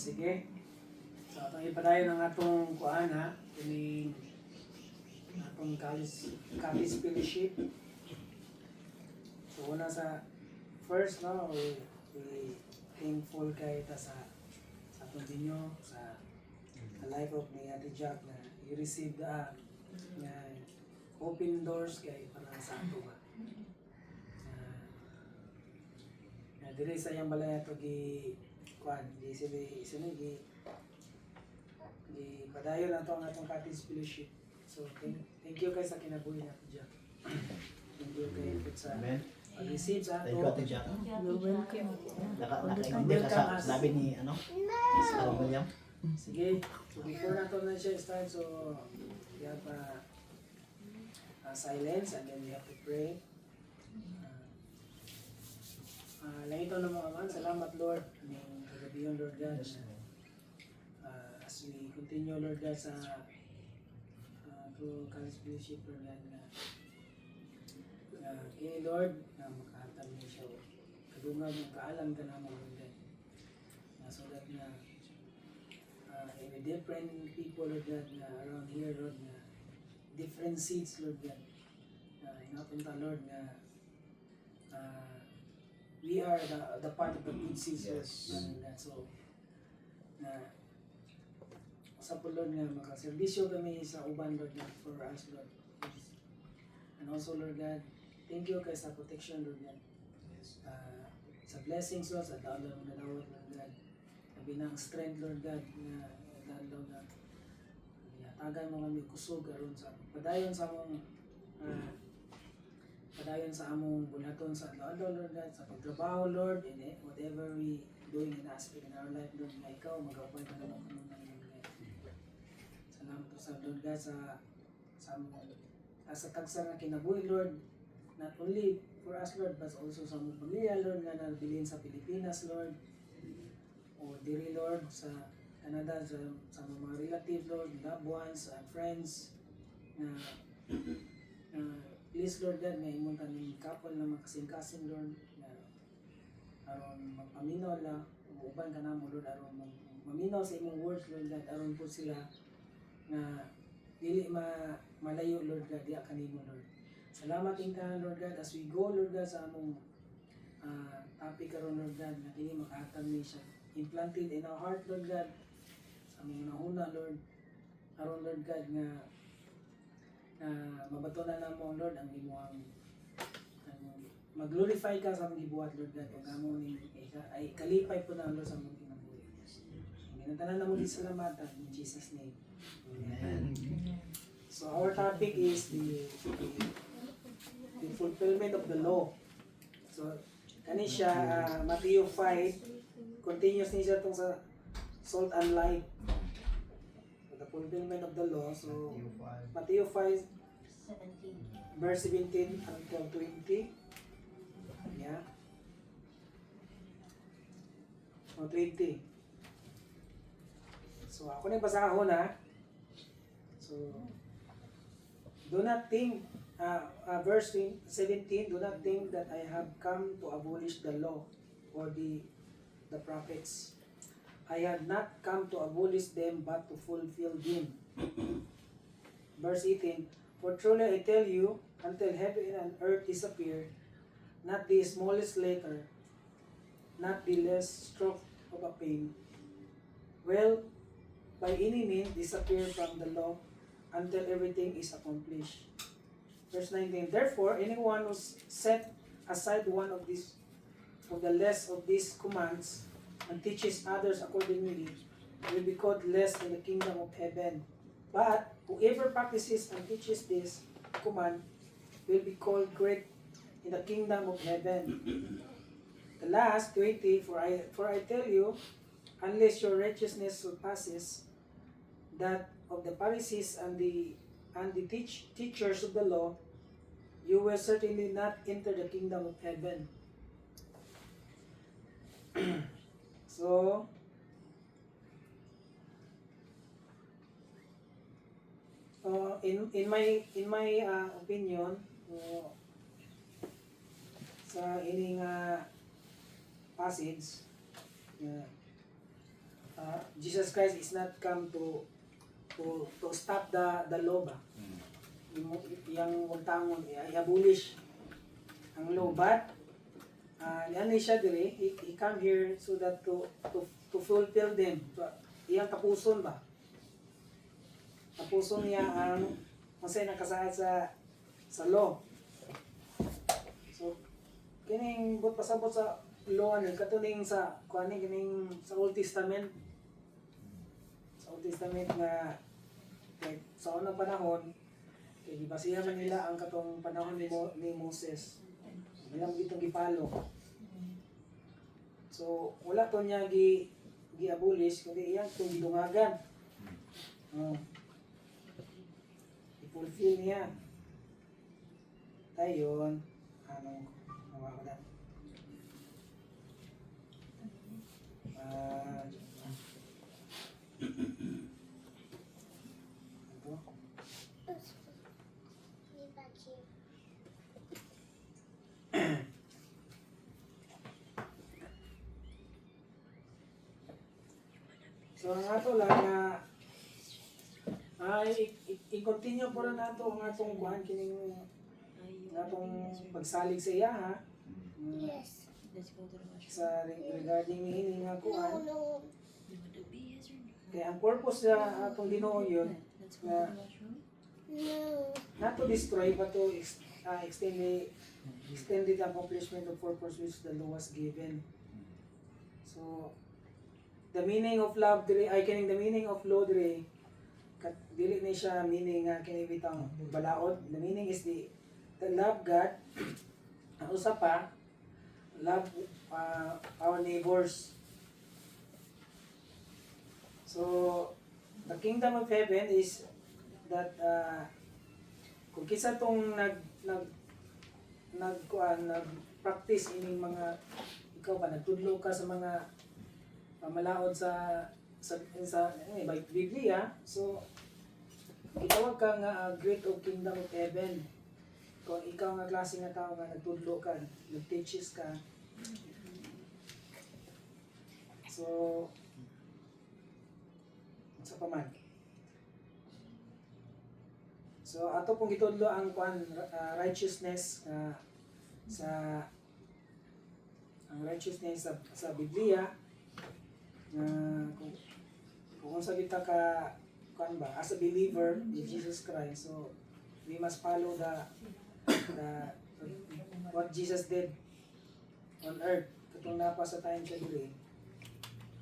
Sige. So, atong ipadayon ang atong kuan ha. Kining atong college fellowship. So, una sa first, no, we thankful kay ta sa atong dinyo, sa life of ni Ate Jack na i-receive na open doors kay para sa ato ba. Dili sa iyang balay ato gi kuan di sila gi padayon ato ang atong cottage fellowship. So thank you kay sa kinabuhi na Ate Jack. Thank you kay sa pag-receive sa ato. Thank you, Ate Jack. You're welcome. Nakaintindi ka sa sabi ni sa William. Sige, so before nato na siya start, so we have silence and then we have to pray. Lang ito na mga man, salamat Lord, aming kagabi yung Lord God. As we continue Lord God sa through college fellowship Lord God kini Lord na makahatag niya siya kadungag ng kaalam ka naman Lord God. So that na every different people Lord God na around here Lord na different seeds Lord God. Inapunta Lord na we are the part of the good seeds Lord. So na sa po Lord nga makaserbisyo kami sa uban Lord God for us Lord. And also Lord God, thank you kay sa protection Lord God. Sa blessings Lord, sa daon na nadawat Lord God. Sabi ng strength Lord God na daon na tagan mo kami kusog aron sa padayon sa among padayon sa among bunaton sa daon Lord God, sa pagtrabaho Lord, and whatever we doing in aspect in our life Lord, na ikaw mag-upay ka naman Lord God. Salamat po sa Lord God sa among sa tagsa nga kinabuhi Lord, not only for us Lord but also sa among pamilya Lord nga nabilin sa Pilipinas Lord o diri Lord sa Canada sa mga relatives Lord, loved ones, friends na please Lord God nga imong taning couple na makasing-kasing Lord na aron magpaminaw la uban ka namo Lord aron maminaw sa imong words Lord God aron po sila na dili malayo Lord God diya kanimo Lord. Salamat ka Lord God as we go Lord God sa among topic karon Lord God na kini makahatag ni siya implanted in our heart Lord God sa among nahuna Lord aron Lord God nga mabatunan namo Lord ang imong mag-glorify ka sa among gibuhat Lord God ug amo ni ay kalipay po na Lord sa among kinabuhi. Ginatanan namo di salamatan in Jesus name. Amen. So our topic is the fulfillment of the law. So kani siya Matthew 5 continuous ni siya tong sa salt and light. So, the fulfillment of the law. So Matthew 5 verse 17 until 20. Yeah. O 20. So ako na yung basahon ha. So do not think, verse 17, do not think that I have come to abolish the law or the prophets. I had not come to abolish them but to fulfill them. Verse 18, for truly I tell you, until heaven and earth disappear, not the smallest letter, not the less stroke of a pen, will by any means disappear from the law until everything is accomplished. Verse 19, therefore anyone who set aside one of the less of these commands and teaches others accordingly will be called less in the kingdom of heaven. But whoever practices and teaches this command will be called great in the kingdom of heaven. The last 20, for I tell you, unless your righteousness surpasses that of the Pharisees and the teachers of the law, you will certainly not enter the kingdom of heaven. So in my opinion, sa ining passage, Jesus Christ is not come to stop the law ba? Yung wagtangon, i-abolish ang law. But, yan siya dire, he come here so that to fulfill them. Iyang tapuson ba? Tapuson niya ang masay nakasaad sa law. So, kining but pasabot sa law ni katuning sa kuani kining sa Old Testament. Sa Old Testament nga kay sa unang panahon kay gibasihan man nila ang katong panahon ni Moses. Wala mo gitong gipalo. So, wala to niya gi-abolish kundi iyang itong gidungagan. I-fulfill niya. Tayon, nawa ko na. Ito. So ang ato lang nga i-continue po rin nato ang atong kuhan kining atong pagsalig sa iya ha. Yes. Let's go to the washroom. Sa regarding ini nga kuhan. No. Yes or no? Kaya ang purpose sa atong Ginoo yun Let's go to the washroom. No. Not to destroy but to extend the accomplishment of purpose which the law was given. So the meaning of love dire ay kining the meaning of law dire dili ni siya meaning nga kini bitang balaod. The meaning is the love God. Ang usa pa love our neighbors. So the kingdom of heaven is that kung kisa tong nag-practice ining mga ikaw ba nagtudlo ka sa mga pamalaod sa Biblia, so gitawag ka nga great of kingdom of heaven. Kung ikaw nga klase nga tao nga nagtudlo ka, nag-teaches ka, so sa paman. So ato pong gitudlo ang righteousness ang righteousness sa Biblia. Kung sa kita ka as a believer in Jesus Christ, so we must follow the what Jesus did on earth katong napa sa time siya dili.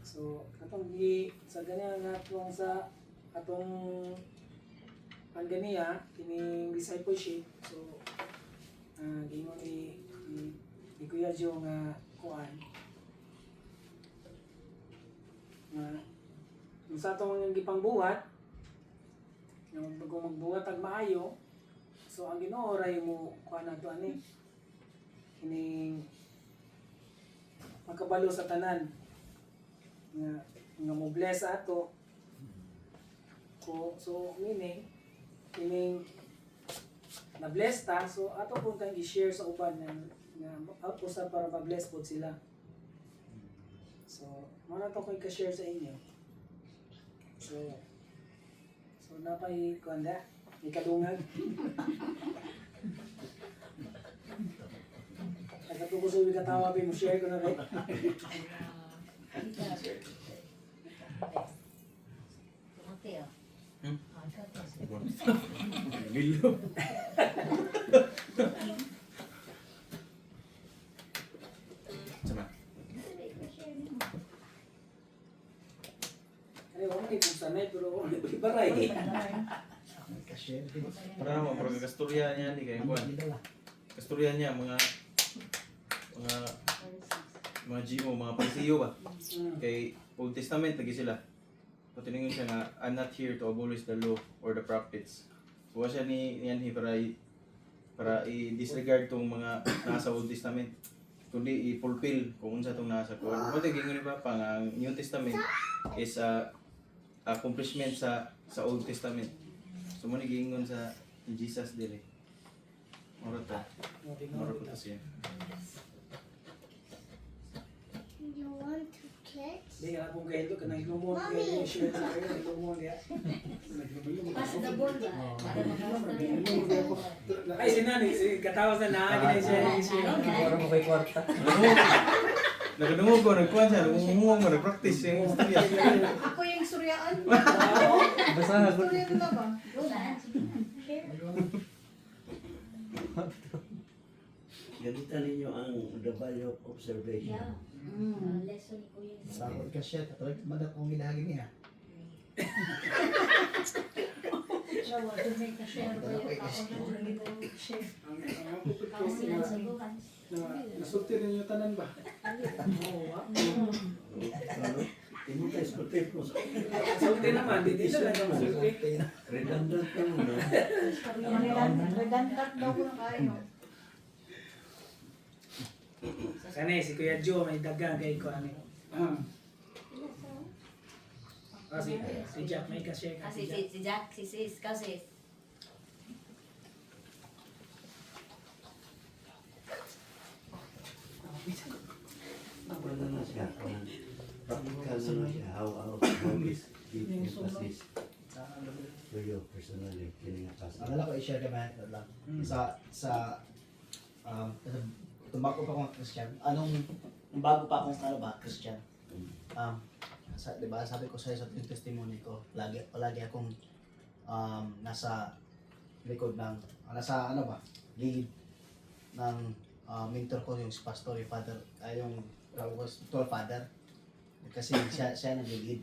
So katong sa ganyan nga sa atong ang ganiya kining discipleship, so gingon ni Kuya Jo nga kuan kung sa itong gipangbuhat, kung magbuhat ang maayo, so ang Ginoo ray mo kuha na ito kining magkabalo sa tanan nga mo bless ato. So meaning kining na bless ta, so ato kung tayong i-share sa uban nga usab para ma-bless po sila. So, muna ito ko i-share sa inyo. So napay kuanda, ikadungag. Nagkatukuso yung katawa, mo share ko na rin. Bilo. Sama. Ay, wala kayo kung sanay, pero ibaray. Kasi, Para naman, pero kasturya niya ni kayo kuan. Kasturya niya mga GO, mga Parisiyo ba? Kay Old Testament lagi sila. Patiningon siya nga, I'm not here to abolish the law or the prophets. So siya niyan para i-disregard tong mga nasa Old Testament, kundi i-fulfill kung unsa tong nasa kuan. Mo gingon ba pang ang New Testament is accomplishment sa Old Testament. So mo gingon sa Jesus dili. Moro ta. Moro po ta siya. You want to catch? Hindi ka pong kayo ka naglumon kayo yung shirt sa kayo naglumon ya. Pass the ball ba? Para makasta. Ay sinani si katawas na naagin siya yung shirt. Para mo kay kwarta. Nakadungog ko, nagkuhan siya, nagmumuhang mo, nag-practice yung istorya. Ako yung suryaan. Basta ako. Suryaan na ba? Gamitan ninyo ang the value of observation. Yeah. Lesson ni Kuya. Sakot ka siya, katulad madak kong ginahagi niya. Siya, wala may ka-share ba yung ako na hindi mo share. Ang puput ko Kasi sila sa na bukas. nasulti rin yung tanan ba? Hindi tayo skulpit mo. Nasulti naman, hindi sila nasulti. Redundant ka mo, no? Redantat daw ko na kayo. Kani si Kuya Joe may dagang kay ko ani. Si Jack may ka-share ka. Kasi si Jack, si Sis, kasi. Wala na siya. Practical na siya. How is give emphasis to you personally. Kini nga kasi. Ang alam ko i-share kami lang. Tumbako pa akong Christian. Bago pa akong Christian. Diba, sabi ko sa yung testimony ko, palagi akong nasa likod ng, lead ng mentor ko, yung pastor, yung father, yung spiritual father. Kasi siya nag-lead.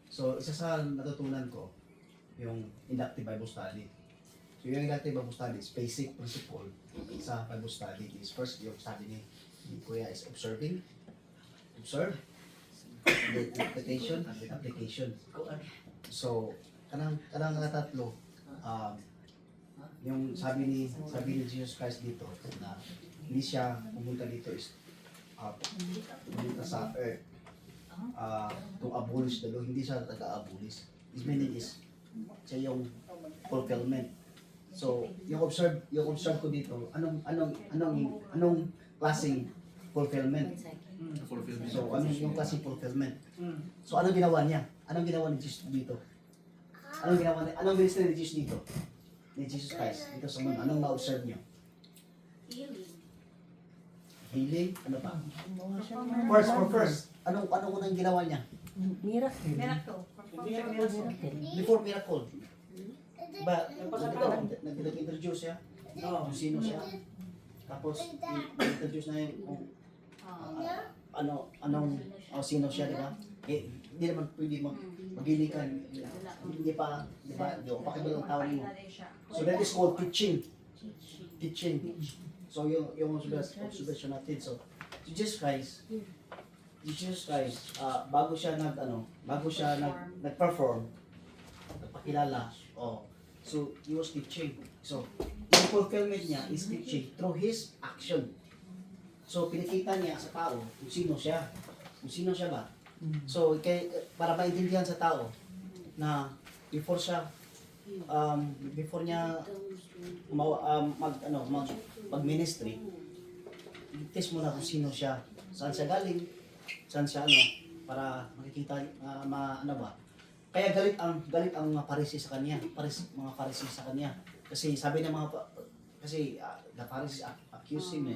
So, isa sa natutunan ko, yung inductive Bible study. So, yung inductive Bible study is basic principle sa Bible study is first, yung sabi ni Kuya is observe, with application, and with application. So, kanang nga tatlo, yung sabi ni Jesus Christ dito, na hindi siya pumunta dito is pumunta sa earth to abolish the law, hindi siya taga-abolish. His meaning is, siya yung fulfillment. So, yung observe ko dito, anong klaseng fulfillment? So, anong yung klaseng fulfillment? So, anong ginawa niya? Anong ginawa ni Jesus dito? Anong ministry ni Jesus dito? Ni Jesus Christ, dito sa mundo. Anong na-observe niyo? Healing? Ano pa? First, anong unang ginawa niya? Miracle. Before miracle. Diba, nag-introduce siya kung sino siya. Tapos, i-introduce na yung kung sino siya, di ba? Eh, hindi naman pwede maghilikan. Hindi pa, di ba? Hindi ko pakibalang tao mo. So that is called teaching. So yung observation natin. So, Jesus Christ, bago siya nag-perform, nagpakilala, so he was teaching. So, yung fulfillment niya is teaching through his action. So, pinakita niya sa tao kung sino siya. Kung sino siya ba? So, para maintindihan sa tao na before niya mag-ministry, test mo na kung sino siya. Saan siya galing? Saan siya para makikita Kaya galit ang mga Parisi sa kanya, mga Parisi sa kanya. Kasi sabi ng mga the Pharisees accuse him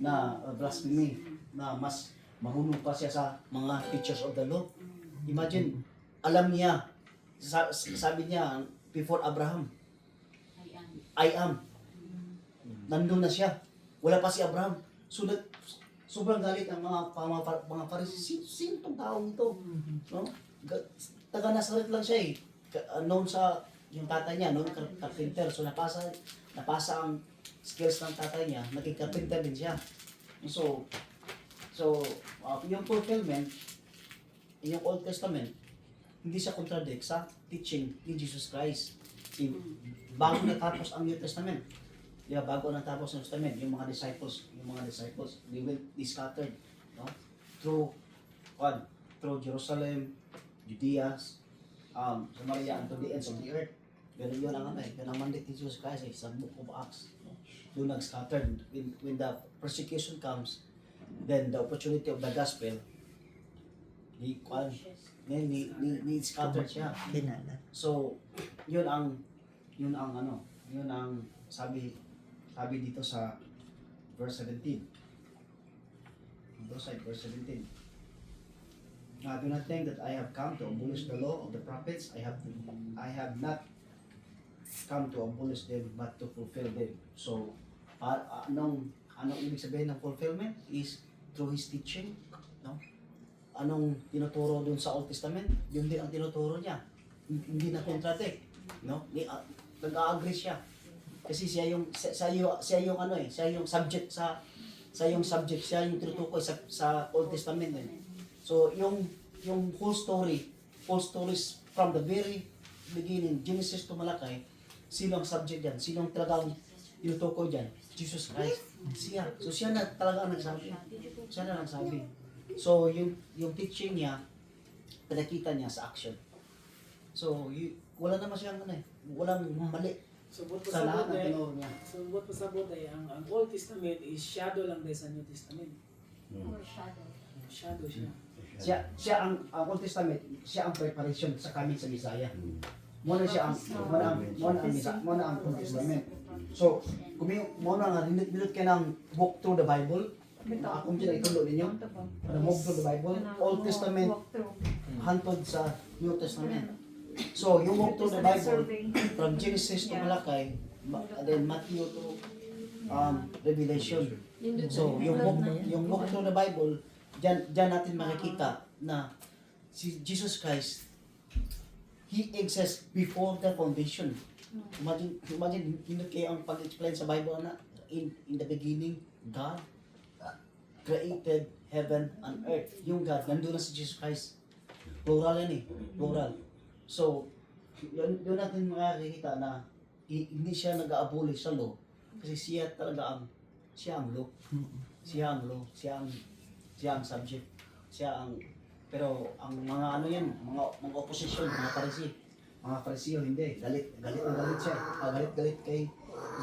na blasphemy, na mas mahulog pa siya sa mga teachers of the law. Imagine, alam niya, sabi niya, before Abraham, I am. Nandun na siya. Wala pa si Abraham. So, sobrang galit ang mga Pharisees. Sino itong taong ito? No? Taga Nazaret lang siya eh. Known sa yung tatay niya, noon carpenter. So, napasa ang skills ng tatay niya, naging carpenter din siya. So yung fulfillment, yung Old Testament, hindi siya contradict sa teaching ni Jesus Christ. Bago natapos ang New Testament, di ba, bago natapos ang New Testament, yung mga disciples, they will be scattered, no? Through Jerusalem, Judea, Samaria, and to the ends of the earth. Ganun yun ang mandate ni Jesus Christ sa Book of Acts. Doon nag-scattered. When the persecution comes, then the opportunity of the gospel, ni scattered siya. So, yun ang sabi dito sa verse 17. Verse 17. Do not think that I have come to abolish the law of the prophets. I have not come to abolish them, but to fulfill them. So, anong ibig sabihin ng fulfillment is through His teaching, no? Anong tinuturo dun sa Old Testament, yun din ang tinuturo niya. Hindi na contradict, no? Nag-agree siya. Kasi siya yung subject siya yung tinutukoy sa Old Testament eh. So yung whole stories from the very beginning, Genesis to Malakay, sino ang subject diyan? Sino ang talagang tinutukoy diyan? Jesus Christ. Siya. So siya na talaga ang nagsabi. Siya na nagsabi. So yung teaching niya, pinakita niya sa action. So wala naman siyang walang mali So, buot sa lahat pasabot ng ay, tinuro niya. buot pasabot ay ang Old Testament is shadow lang din sa New Testament. Foreshadow. Shadow siya. Siya ang Old Testament, siya ang preparation sa coming sa Messiah. Muna siya ang Old Testament. So, kung muna nga minute kayo ng walk through the Bible, akong itulo ninyo, walk through the Bible, Old Testament hantod sa New Testament. So, yung walk through the Bible, from Genesis to Malakay, then Matthew to Revelation. So, yung walk through the Bible, dyan natin makikita na si Jesus Christ, He exists before the foundation. Imagine, hindi kayo ang pag-explain sa Bible na in the beginning, God created heaven and earth. Yung God, nandun na si Jesus Christ. Plural yan plural. So, yun natin makikita na hindi siya nag-aabolish sa law kasi siya talaga ang law. Siya ang subject. Pero ang mga mga opposition, mga Pariseo hindi. Galit siya. Galit kay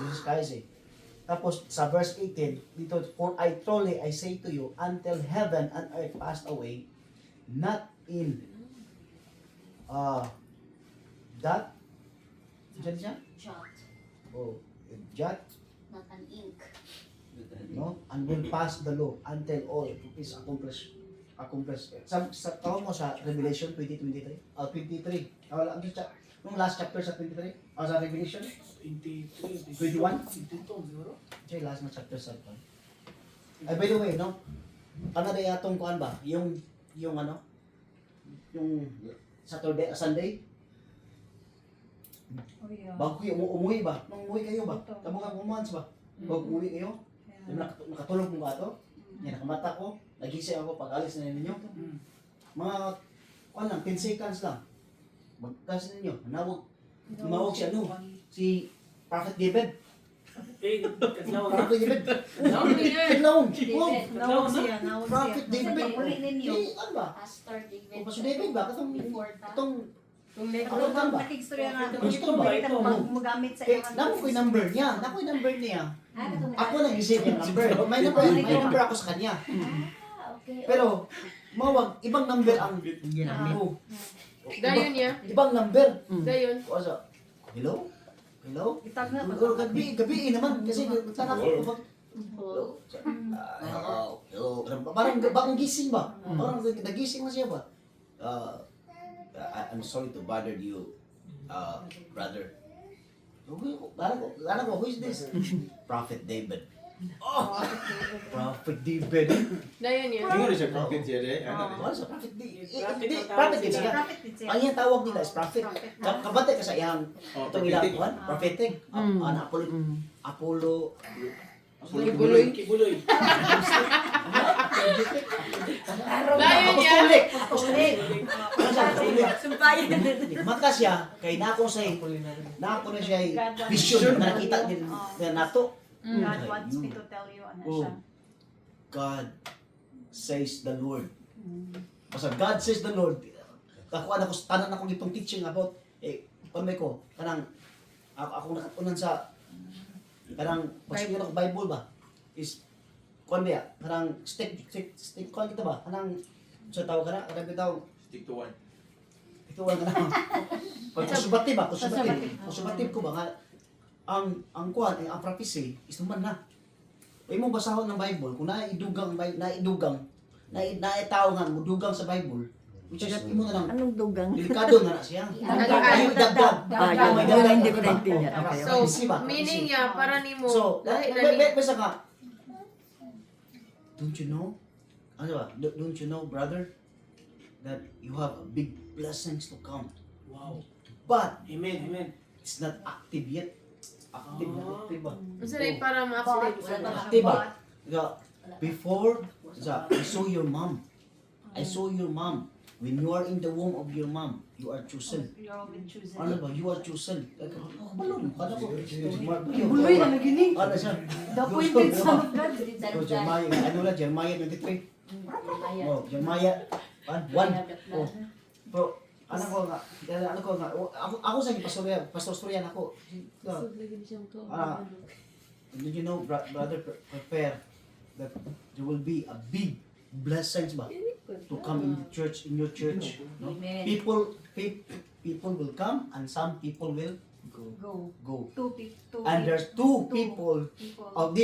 Jesus Christ eh. Tapos sa verse 18, dito, for I truly I say to you, until heaven and earth passed away, not in that dyan siya? Jot. Jot, Not an ink. no? And will pass the law until all is accomplished. Sa tawag mo sa Revelation 20:23? 23. Wala ang siya. Nung last chapter sa 23? Sa Revelation? 23, 21? 22 siguro. Siya last na chapter sa pan. By the way, no? Ano na yatong kuan ba? Yung Saturday, Sunday, bago kayo umuwi ba? Nung umuwi kayo ba? Kabungan months ba? Bago umuwi kayo? Nakatulog mo ba ito? Yan, nakamata ko. Nagising ako pag alis na ninyo. Mga, 10 seconds lang. Magkas ninyo. Tumawag siya, si Prophet David. Kadlaw. Prophet David. Kadlawon. Prophet David. Uli ninyo. Ano ba? Pastor David. O, si David ba? Before that. Kung Ano ba? nakikistorya nga ito, Gusto ba ito? magamit sa Nako ko yung number niya. Ako nag-isip yung number. May Ay, number ako sa kanya. Okay. Pero, ibang number ang ginamit. Dayon niya. Ibang number. Dayon. O, so, hello? Itag na. Gabi naman. Kasi tanap ko pag... Hello. Parang bagong gising ba? Parang nagising na siya ba? I'm sorry to bother you, brother. Parang who is this? Prophet David. Oh! Prophet David. Dayon niya. Hindi nga siya prophet siya eh. Ano sa Prophet David? Prophet Prophet David siya. Prophet din siya. Ang iyang tawag nila is prophet. Kabate ka sa iyang itong prophetic. ilakuan, prophetic. Apollo. Kibuloy. Kibuloy. Dayon niya. Apostolic. Sumpayan. Mata siya kay nako na siya vision na nakita din na nato. God wants me to tell you ano siya. God says the Lord. Basta God says the Lord. Kakuan ako tanan ako gitong teaching about pamay ko kanang ako nakatunan sa kanang basta ko Bible ba is kuan ba kanang stick kuan kita ba kanang So tawag ka na, kada bitaw. Stick to one. Ito wala na. Pag kusubatib ba, kusubatib ko ba nga, ang kuwan, ang prophecy, is naman na. Huwag mong basahon ng Bible, kung naidugang, naitaw nga, mudugang sa Bible, which is, imo na lang, Anong dugang? delikado na na siya. Ayaw dagdag. Hindi ko naintindihan. Okay. So, Prophecy ba? meaning niya, para ni mo, So, lahi na ni, basta ka, don't you know, ano ba, don't you know, brother, that you have big blessings to come. Wow. But, Amen, amen. it's not active yet. Active na, active ba? Masa rin para ma-accident Wala sa pa Active ba? Before, I saw your mom. I saw your mom. When you are in the womb of your mom, you are chosen. Ano ba? You are chosen. Balon, kala ko. Buloy na nagining. Ano siya? The appointed son of God. Oh, Jeremiah, ano na, Jeremiah 23. Oh, Jeremiah 1. Oh, bro, ano ko nga, ako sa pastor storyan ako. Did you know, brother, prepare that there will be a big blessings ba to come in the church, in your church. No? People will come and some people will go. And there's two people, one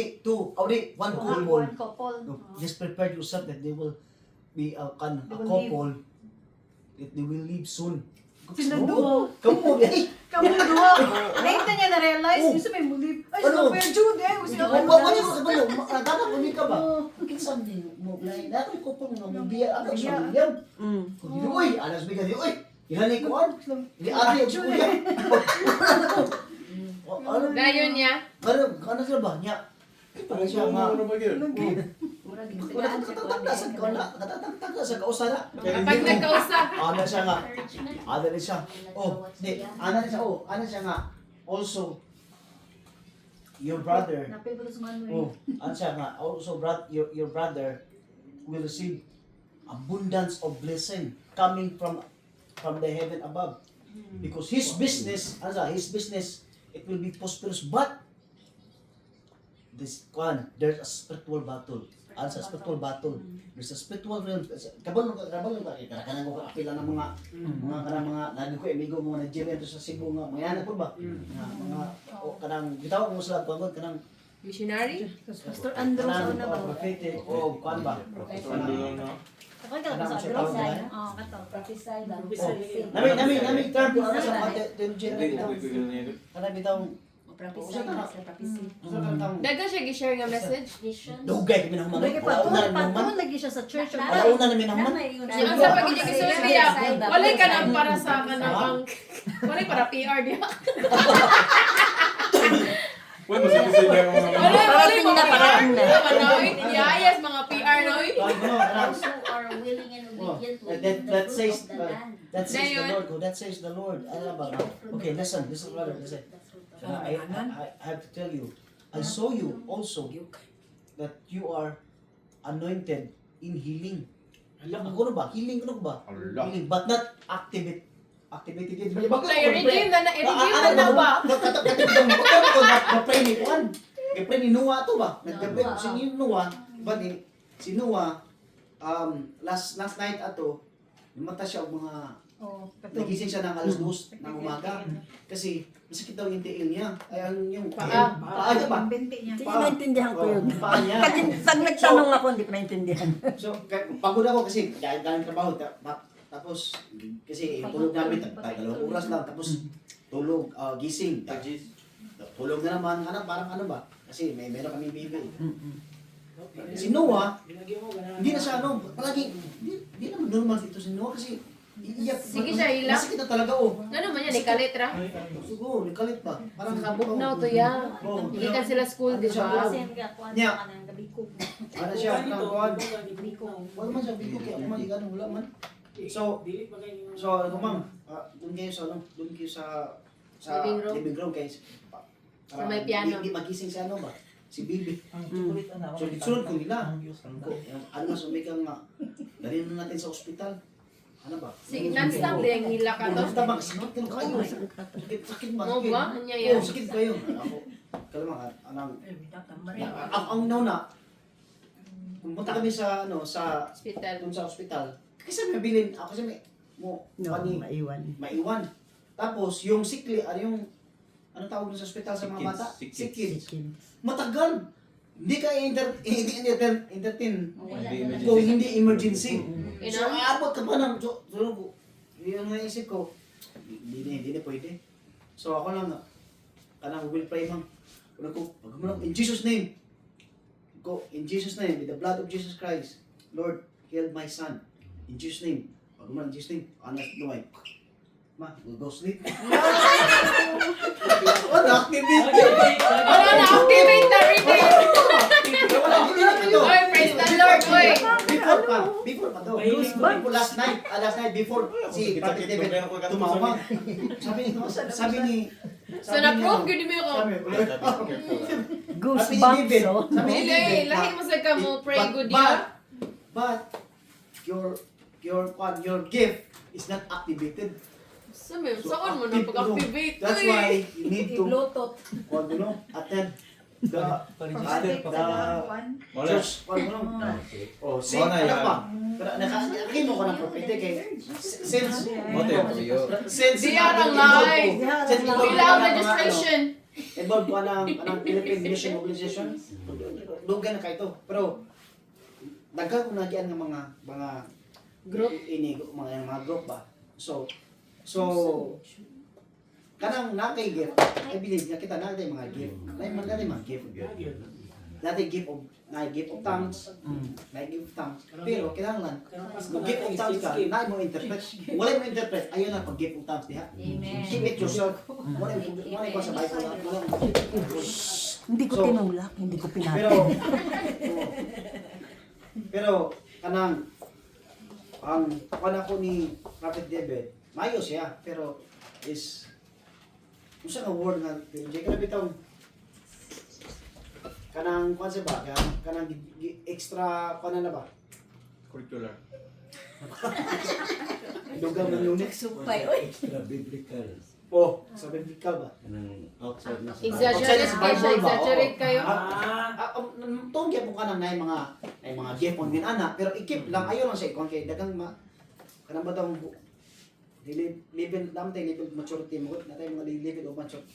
couple. No, just prepare yourself that they will be a couple that they will leave soon. Sinaduwa. Kamu eh. Kamu dua. Later niya na-realize, gusto may mulib. Ay, Ano? sila Kuya Jude eh. Gusto niya Wala ko kabalo, dapat umi ka ba? Kinsa mo lain na ko po nga mo biya ako sa William. Ko dili oy, alas biga di oy. Ilan ni kuan? Di ate og kuya. Ano? Dayon niya, Ano sila ba niya? Para siya nga. Wala katatagda sa kausara. kapag nagkausap, Ano siya nga? Ano rin siya? Oh, di. Ano siya nga? Also, your brother. Oh, ano siya nga? Also, your brother will receive abundance of blessing coming from the heaven above. Because his business, it will be prosperous. But there's a spiritual battle. There's a spiritual battle. There's a spiritual realm. Kabalo ba? Kanang ko kapila ng mga lagi ko amigo mga Nigerian to sa Cebu nga mga yan po ba? Mga kanang gitawag mo sila pagod kanang missionary, Pastor Andrew sa una ba? prophetic o kuan ba? Ako ka sa prophesy. Oh, kato, prophesy daw. Nami term po ano sa mga theology na kanang bitaw Prophesy na sa prophecy. dagan siya gi-share nga message. Vision. dugay kami nang Lagi mga pa, una na patuon lagi siya sa church. Alauna na minaman. Ang sa pag gisulod niya, walay ka nang para sa kanang walay para PR diya. Uy, masipis niya mga Walay mga PR. parating na. Manoy, yayas mga PR noy. Those who are willing and obedient will that- that inherit says- the land. That says the Ngayon. Lord. That says the Lord. Ano ba? Okay, listen, brother, listen. I have to tell you, I saw you also that you are anointed in healing. Ako na ba? Healing ko na ba? Allah. Healing, but not activated yet. I-redeem na ba? Gapray ni Juan. Gapray ni Noah to ba? Naggapray ko si Noah. But si Noah, last night ato, lumata siya og mga nagising siya ng alas 2 ng umaga. Kasi masakit daw yung tiil niya. Ay, yung Paa. Paa niya ba? Binti niya. Hindi Paa. naintindihan ko yun. Paa niya. Pag nagtanong ako, hindi ko naintindihan. So, pagod ako kasi galing trabaho. Tapos, kasi tulog namin, dalawang oras lang. Tapos, tulog, gising. Tulog na naman, parang ano ba? Kasi meron kami baby. Si Noah, hindi na siya palagi, hindi naman normal dito si Noah kasi iiyak. Sige siya, hilak. Masakit na talaga Ano man yan, ikalitra. Siguro, nikalit ba? Parang Kabugnaw to ya. Igikan sila school, di ba? Kasi ang gakuan Niya. ka ng gabi ko. Ano siya, nakakuhan. Biko. Wala man siya, biko kaya man, ikano, wala man. So, ano ma'am, doon kayo sa Living room. living room guys. Sa may piano. Hindi magising si ano ba? Si Bibi. So, ditsunod ko nila. Ano mas umikang nga, dalhin na natin sa ospital. Ano ba? Sige, non-stop din ang hila ka to. Tama, sakit kayo. Sakit ba? Mo Sakit. ba? Anya yan. Oo, sakit kayo. Ako, kalamang, ang nauna, pumunta kami sa, Hospital. doon sa ospital, kasi may bilin, ako kasi may, mo, pani, maiwan. Tapos, yung sikli, yung, anong tawag doon sa ospital sa mga Sick bata? kids. Sick kids. Matagal. Hindi ka entertain kung hindi emergency. So, aabot ka pa ng, yun nga isip ko, hindi na pwede. So, ako lang, kanang will pray man. Wala ko, in Jesus' name, go, in Jesus' name, with the blood of Jesus Christ, Lord, heal my son. In Jesus' name, in Jesus' name, anak lumay. Ma, we'll go sleep. Wala, activate. Wala na, activate na rin eh. Oy, praise the Lord, oy. Before pa daw. Before last night, before si Prophet David tumawag. Sabi ni, So, na-prove yun mo ako. Goosebumps, Sabi ni Dili, David, lahi mo sa ka mo, pray good yun. But, your gift is not activated. So, may, saan mo na pag-activate? That's Uy. why you need to, Bluetooth. attend the Wala. church, oh, say, Wala ano yan. pa? Nakakita mo ka ng prophetic kay since Mote tuyo. Di arang live. Kailangan registration. Involved ko ng Philippine Mission Mobilization. Lugan na kayo to. Pero daghan ko nagyan ng mga Group. mga group ba. So kanang nakay gift. I believe nakita natin mga gift. Natin mga gift. Dati gift of tongues. Gift of tongues. Pero kailangan gift of tongues ka, na mo interpret. Wala mo interpret, ayun na pag gift of tongues diha. Amen. Keep it yourself. Wala ko sa Bible na wala. Hindi ko So, tinulak, hindi ko pinatay. Pero kanang ang kana ko ni Prophet David, mayo siya pero is usa nga word nga DJ kana bitaw kanang kuan ba kanang extra kuan na ba Curricular. dugang ng unit Supay, oy. Extra biblical. sa biblical ba Kanang outside na sa Exaggerate Sa kayo, Bible ba? exaggerate kayo. tong gyapon ka nang nay mga gift on din ana pero ikip lang ayo lang sa ikon kay dagang kanang ba daw level maturity mo natay mga level of maturity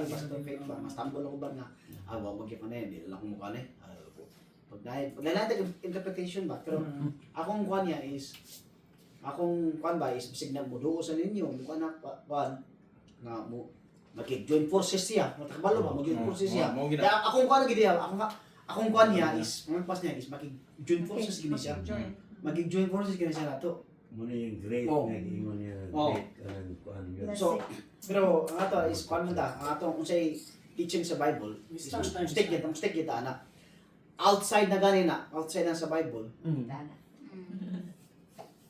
mas perfect ba mas tambol ko ba na wag magip na yan di lang mo kani pag dahil interpretation ba pero akong kuan niya is bisig na mo duo sa ninyo mo kana kuan nga mo mag-join forces siya matakbalo ba mag-join forces siya Mao gina. kaya akong kuan gid akong kuan niya is mga pas niya is mag-join forces gid siya mag-join forces gid siya nato. muna yung great Oh. nag-ingon niya Oh. great kanang kuan yun. So, pero ang ato is kuan man ta, ang atong unsay teaching sa Bible, is mistake yun ana. Outside na gani na, outside na sa Bible.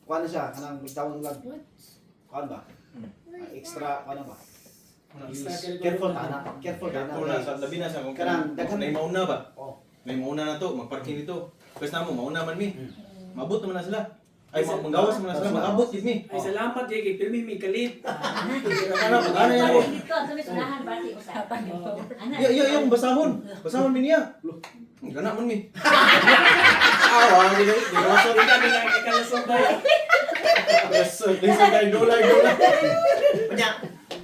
Kuan na siya, kanang tawag lang. Kuan ba? Extra kuan na ba? Careful ta na, careful ta na. Careful na sa labi na sa kung Kanang daghan- may mauna ba? Oh. May mauna na to, magparking dito. Pwes na mo, mauna man mi. Mabot naman na sila. Ay, manggawas naman na sila, mag-abot gid mi. Ay, salamat, Jake. Filmi may kalit. Ano, ano yan ako? Dito, sabi sunahan bati usapan nito. Yung basahon. Basahon mi niya. Gana man mi. Awa, di ko Sorry kami na ikalasong tayo. Listen kay dolay. Kanya,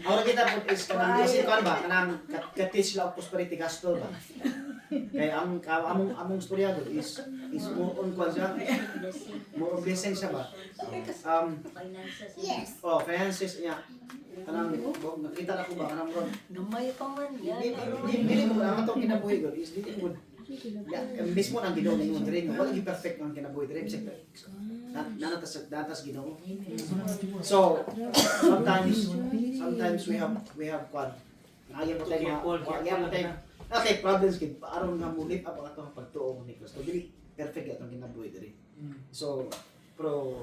awala kita po is kanang isip kuan ba, kanang ka-teach lang prosperity gospel ba. Kaya among storya do is more on kuan siya. More on blessing siya ba. Yes. Finances niya. Kanang nakita na ko ba kanang ron. Gamay pa man yan. Dili ko ang atong kinabuhi ko is dili ko. Mismo nang Ginoo ni mo dire, wala gi perfect ang kinabuhi dire bisag natas Ginoo. So sometimes we have kuan. Ayaw mo tayo okay, problems kid aron nga mulit up ang atong pagtuo ni Kristo. Dili perfect atong kinabuhi dire. So pero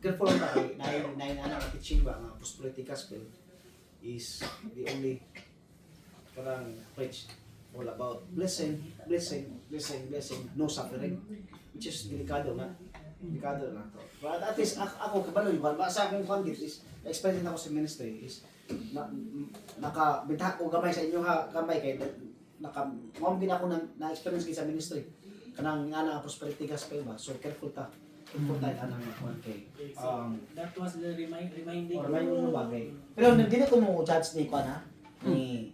careful ba kay nine ana teaching ba nga prosperity gospel is the only karang preach all about blessing, no suffering, which is delikado na to. But at least ako kabalo yung ba sa akong content is experience ako sa ministry is nakabita ko gamay sa inyo ha gamay kay mao bin ako na experience kay sa ministry kanang nga na prosperity gospel ba so careful ta Importante ano yung 1K. That was the reminding. Or may mga bagay. Pero hindi na ko mo judge ni Kwan ha? Ni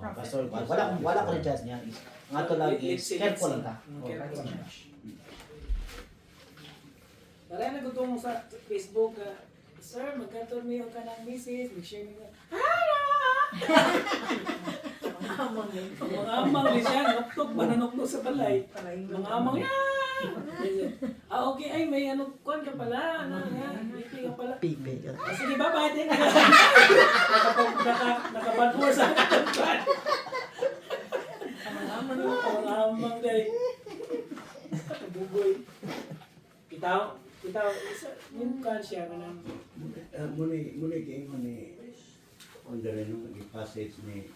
Pastor Kwan. Wala ko na judge niya. Nga to lang is careful lang ka. Careful lang. Para nagutong sa Facebook, Sir, magkatormiyo ka ng misis, mag-share mo. Mga amang din siya, nuktok, mananuktok sa balay. Mga amang, okay, ay, may ano, kuhan ka pala, pipi ka pala. Pipi. Sige, bye-bye, thank you. Nakabanpur sa akin. Mga amang day. Bugoy. Kita, yung kan siya ka ng Muna kayo ni on the passage ni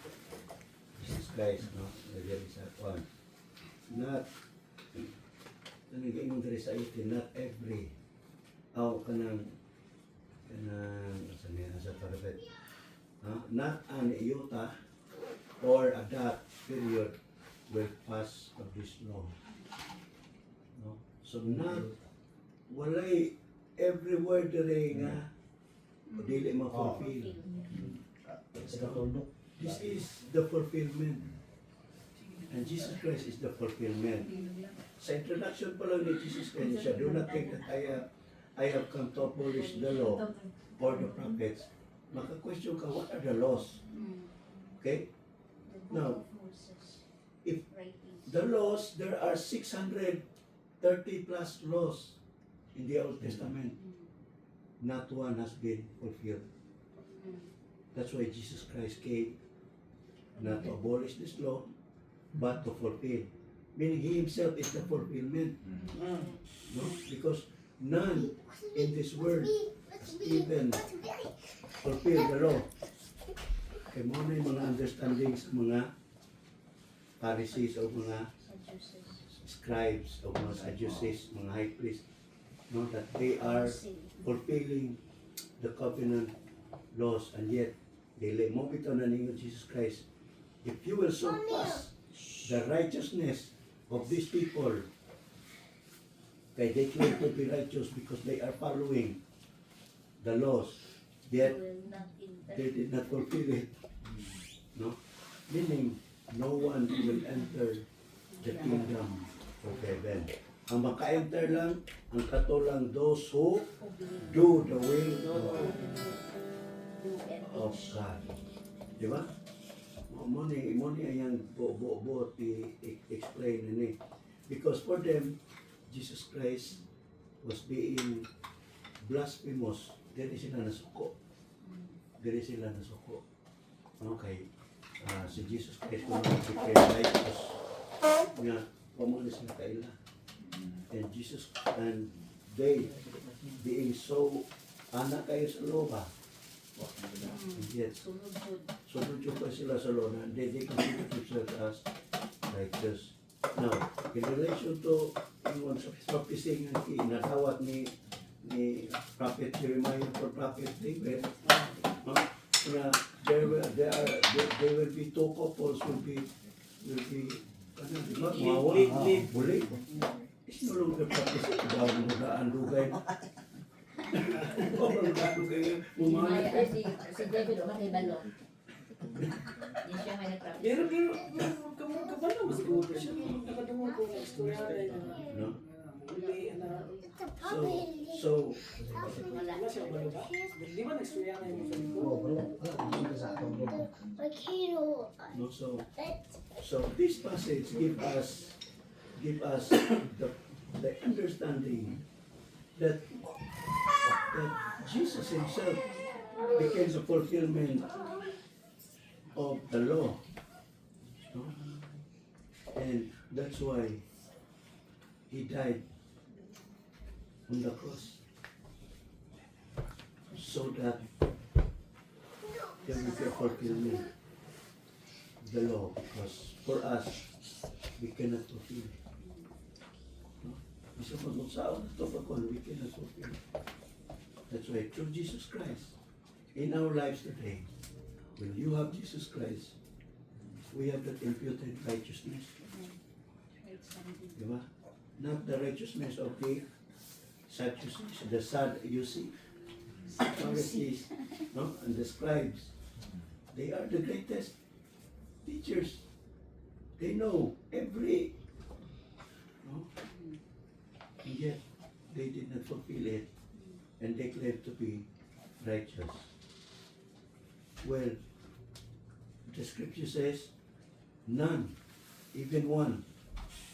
Jesus Christ, no? Nagyari sa kwan. Not, kayo dari sa 18, not every, kanang, sa parapet, not an iota or a dot period will pass of this law. No? So not, walay every word dere nga dili ma-fulfill. This is the fulfillment. And Jesus Christ is the fulfillment. Sa introduction pa lang ni Jesus Christ siya, do not think that I have come to abolish the law or the prophets. Maka-question ka, what are the laws? Okay? Now, if the laws, there are 630 plus laws in the Old Testament. Not one has been fulfilled. That's why Jesus Christ came, not to abolish this law, but to fulfill. Meaning He Himself is the fulfillment. No? Because none in this world has even fulfilled the law. Kaya mo na yung mga understanding sa mga Pharisees o mga scribes o mga Sadducees, mga high priests, no, that they are fulfilling the covenant laws, and yet they mo bitaw na ninyo Jesus Christ. If you will surpass the righteousness of these people, okay, they claim to be righteous because they are following the laws, yet they did not fulfill it. No, meaning no one will enter the kingdom of heaven. Ang maka-enter lang, ang katulang those who do the will of God. Di ba? Mo ni ayang bo i-explain ni. Because for them, Jesus Christ was being blasphemous. Dili sila nasuko. Okay. Si Jesus Christ kung declare righteous nga, pamuna sila kaila. And Jesus, and they, being so, anak kayo sa loba. And yet, sunod pa sila sa loba, and they consider themselves as righteous. Now, in relation to yung prophecy nga inadawat ni Prophet Jeremiah for Prophet David, na there will be two couples will be muli. It's no longer prophecy daw ng dugay. Si David o Matibalo. Yan siya may nagpractice. Pero ka ba na siguro siya? Nakadungog ko ng istorya na muli na. So Wala siya ba ba? Di ba na-istorya na yung sa likod? no, so this passage give us the understanding that Jesus Himself became the fulfillment of the law. No? And that's why He died on the cross, so that there will be a fulfillment of the law, because for us, we cannot fulfill it. No? Bisa pag-usaw na ito we cannot fulfill it. That's why through Jesus Christ, in our lives today, when you have Jesus Christ, we have that imputed righteousness. Diba? Not the righteousness of the Sadducees, the Sadducees, Pharisees, no, and the scribes. They are the greatest teachers. They know every, no, and yet they did not fulfill it, and they claim to be righteous. Well, the scripture says, none, even one,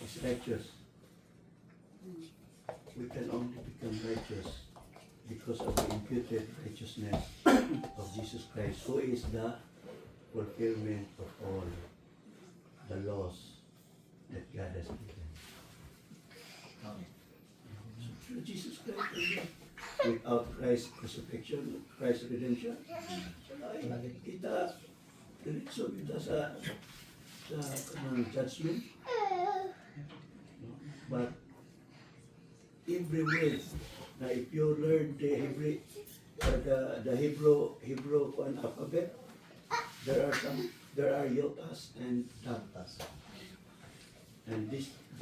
is righteous. We can only become righteous because of the imputed righteousness of Jesus Christ, who is the fulfillment of all the laws that God has given. So through Jesus Christ, without Christ's crucifixion, Christ's redemption, ay kita diretso kita sa kanang judgment. No? But every word na if you learn the Hebrew alphabet, there are yotas and tatas, and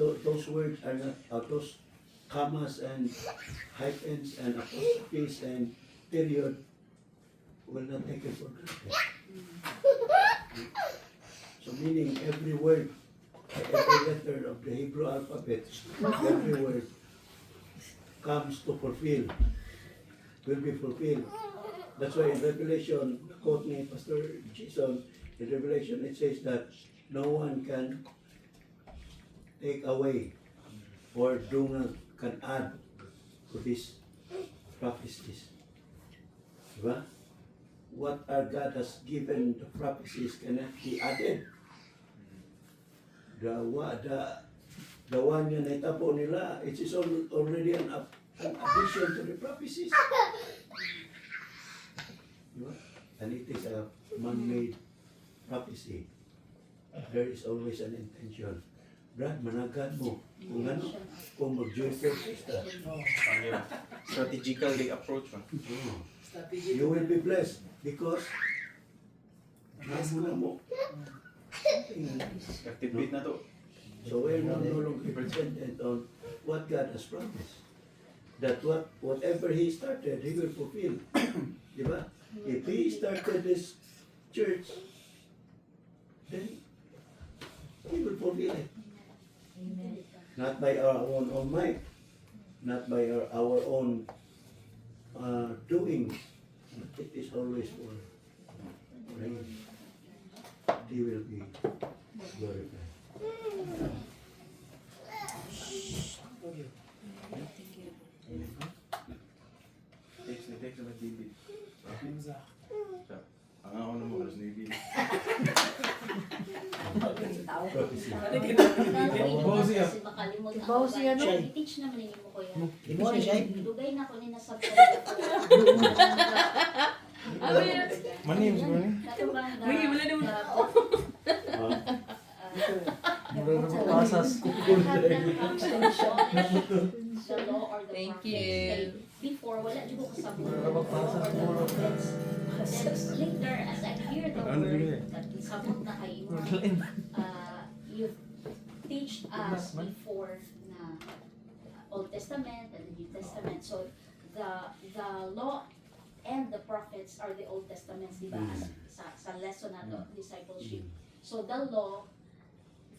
those words are not those commas and hyphens and apostrophes and period will not take it for granted. So meaning every word, every letter of the Hebrew alphabet, every word comes to fulfill, will be fulfilled. That's why in Revelation, quote me Pastor Jason, in Revelation it says that no one can take away or can add to these prophecies. Diba? What our God has given the prophecies cannot be added. The one na naitapo nila, it is already an addition to the prophecies. Diba? And it is a man-made prophecy. There is always an intention. Brad, managan mo. Kung ano, kung mag-joyful sister. Strategical they approach man. You will be blessed because namuna mo. Activate na to. So we're no longer dependent on what God has promised. That whatever He started, He will fulfill. Diba? If He started this church, then He will fulfill it. Not by our own might, not by our own doing. It is always for Him. He will be glorified. Text naman David. Ang ako naman alas na ibig. Prophecy. Bossy ah. Makalimutan Bossy ano? I-teach naman ninyo mo ko yan. Imo ni siya. Dugay na ako ni nasa Manim siguro ni. Uy, wala naman. Thank you. Before, wala dito ko sa later, as I hear the word, that sabot na kayo, you teach us before na Old Testament and the New Testament. So, the law and the prophets are the Old Testaments, di ba? Sa lesson na to, discipleship. So, the law,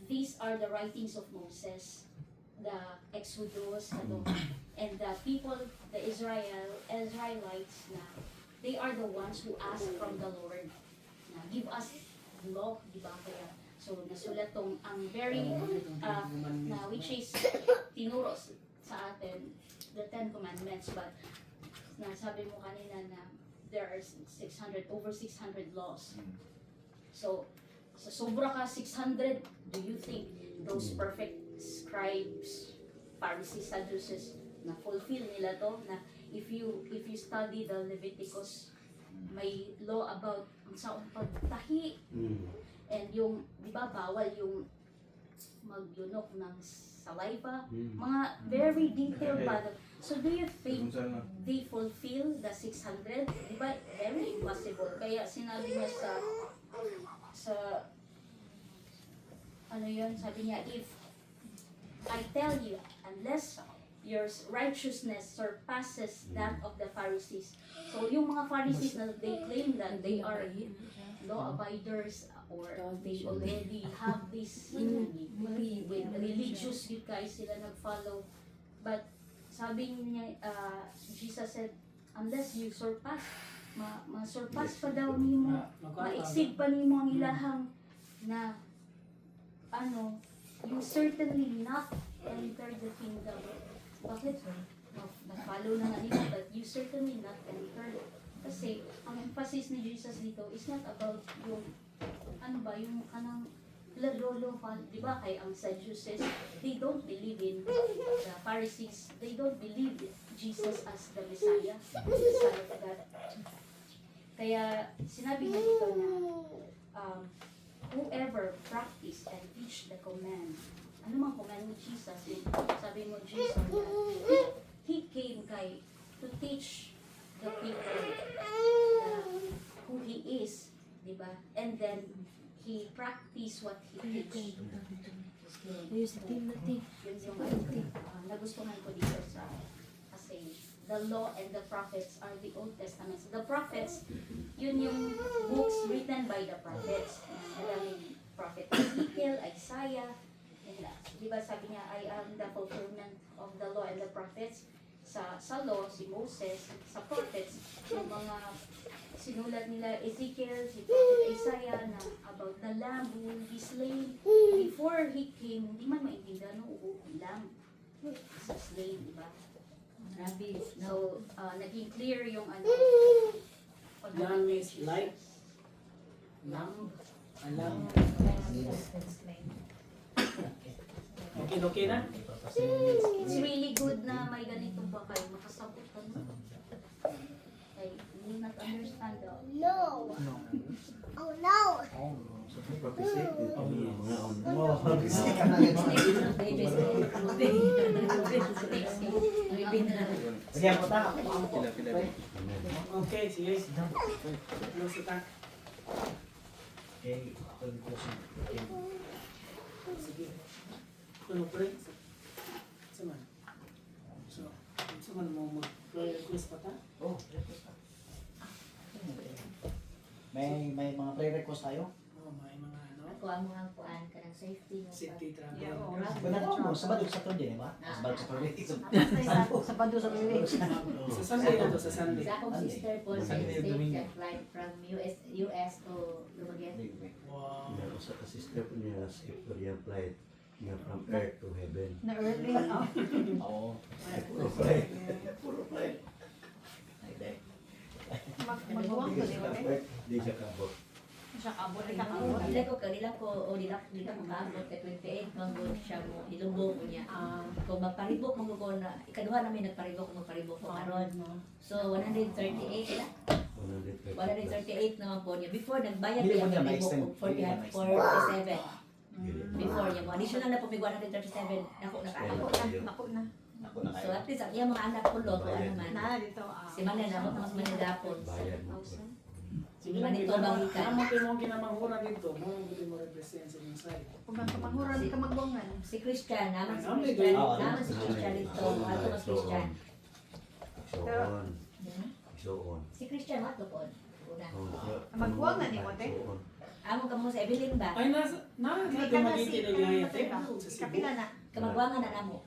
these are the writings of Moses, the Exodus, and the people, the Israelites na they are the ones who ask from the Lord na give us law, di ba? Kaya, so nasulat tong ang very na which is tinuro sa atin the 10 Commandments, but nasabi mo kanina na there are over 600 laws. So sa sobra ka 600, do you think those perfect scribes, Pharisees, Sadducees na fulfill nila to? Na if you study the Leviticus, may law about ang saong pagtahi, and yung di ba bawal yung magyunok ng saliva, mga very detailed pa. So do you think they fulfill the 600? Di ba very impossible? Kaya sinabi niya sa ano yun, sabi niya, if I tell you, unless your righteousness surpasses that of the Pharisees. So yung mga Pharisees na they claim that they are law abiders or they already have this with religious you guys sila nag-follow. But sabi niya, Jesus said, unless you surpass, ma-surpass pa daw nimo, ma-exceed pa nimo ang ilahang na ano, you certainly not enter the kingdom. Bakit? Na-follow na nga nila, but you certainly not enter. Kasi, ang emphasis ni Jesus dito is not about yung, ano ba, yung kanang lolo, di ba, kay ang Sadducees, they don't believe in the Pharisees, they don't believe Jesus as the Messiah, the Son of God. Kaya, sinabi niya dito na, whoever practice and teach the command, ano mang command ni Jesus, sabi mo Jesus, He came to teach the people who He is, di ba? And then, He practice what He teach. Yun yung nagustuhan ko dito sa kasi the law and the prophets are the Old Testament. So the prophets, yun yung books written by the prophets. Maraming prophet Ezekiel, Isaiah, di ba sabi niya, I am the fulfillment of the law and the prophets. Sa law, si Moses, sa prophets, yung mga sinulat nila Ezekiel, si Prophet Isaiah na about the lamb who will be slain. Before he came, hindi man maintindihan no, lamb sa slain, di ba? So, naging clear yung ano. Lamb is light. Lamb. Alam. Okay na? It's really good na may ganito ba kayo, makasabot ka no? Okay, you will not understand though. No. Oh no. Sige, punta. Okay, sige. Close kita. Okay, ako yung question. Sige. Ano, pray? Saman. So, saman mo mag-request pa ta? Oh, request pa. May mga prayer request tayo? Oh, may mga ano? Kuha mo ang kuhaan ka ng safety no? Safety travel. Wala mo, Sabado sa Saturday, di ba? Sabado sa Saturday. Sabado sa Pilipinas. Sa Sunday na to, sa Sunday. Sa akong sister po, Sunday, safe Domingo. that flight from US to Dumaguete. Wow. Meron sa sister ko niya, Victoria flight niya from earth to heaven. Na early, oh. Oo. Puro flight. Puro flight. Magbuwang ko, di ba? Di siya kabot. Siya kabot, ay kakabot. Dila ko kaabot kay 28 manggod siya mo ilubog ko niya. Kung magparibok mo ko na ikaduha namin nagparibok ko karon. So 138 na. 138 naman po niya. Before nagbayad Hindi niya mo niya paribok ma-extend. ko 47. Before niya mo additional na po may 137 ako nakaabot. Ako na. Ako na So kayo. at least ang iyang mga anak ko lo ko ano man. Na, dito. Si Manila na mas manilapon. Bayad mo po. Sige lang, Manito kinamang bangka. mo ginamanghuran dito. Mo mo represent sa inyong side. Kung magkamanguran ka magbuwangan. Si Christian, naman si Ay, Christian, oo. naman si Christian dito, ato mas Christian. Soon. Soon. Si Christian ato po. Una. Magbuwangan ni mo, te? Amo ka mo sa Evelyn ba? Ay, na dumagiti na gayete. Sa Cebu. Kapila na. Kamagwangan na namo.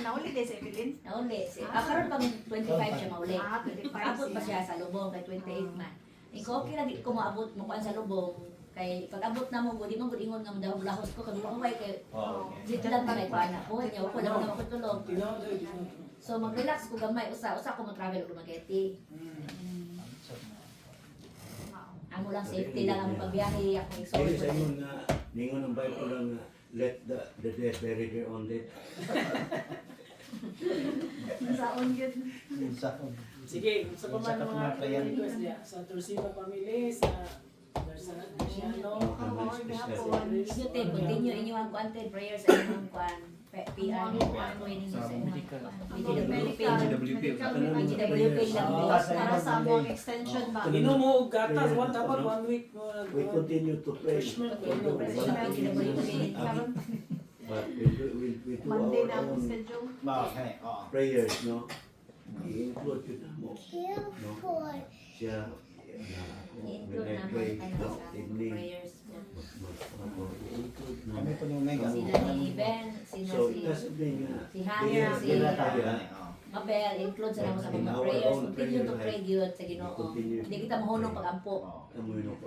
Nauli din sa Evelyn. Nauli. Karon pang 25 siya mauli. 25 Abot pa siya sa lubong kay 28 man. Ikaw okay lagi ko maabot mo kuan sa lubong. Kay pag abot na mo gudi mo gudingon nga daw lahos ko kag mo kay Oo. dito lang may kuan na. Buhay niya ko lang na makutulog. Tinaw doy, tinaw. So mag-relax ko gamay usa ko mo travel og Dumaguete. Amo lang safety lang ang pagbiyahe akong Kaya sa isol. inyo nga, ningon ng Bible lang nga, let the dead bury their own dead. Saon yun. Sige, sa pa man Sa mga prayer. request niya. Sa Torsiba family, sa Darsan Cristiano. You take continue inyong kuanted prayers sa inyong kuan PR ni kuan mo ini sa inyong GWP lang Para sa among extension ba? Ino mo og gatas, dapat 1 week mo. We continue to pray. Refreshment. Karon, But we do Monday our na ang own schedule. Okay, oo. prayers, no? I-include yun mo. Careful. Siya, I-include when I naman pray, ano sa evening, prayers mo. i-include Kami naman. po ni Omega. Sila ni Ben, sila So, si it doesn't mean na si Hannah, they si are Kaya, kaya. oo. Abel, include sila mo sa In mga our prayers. own Continue to prayer pray life. gyud sa Ginoo. Continue. Hindi kita mahunong pag-ampo. Ang mo yun po.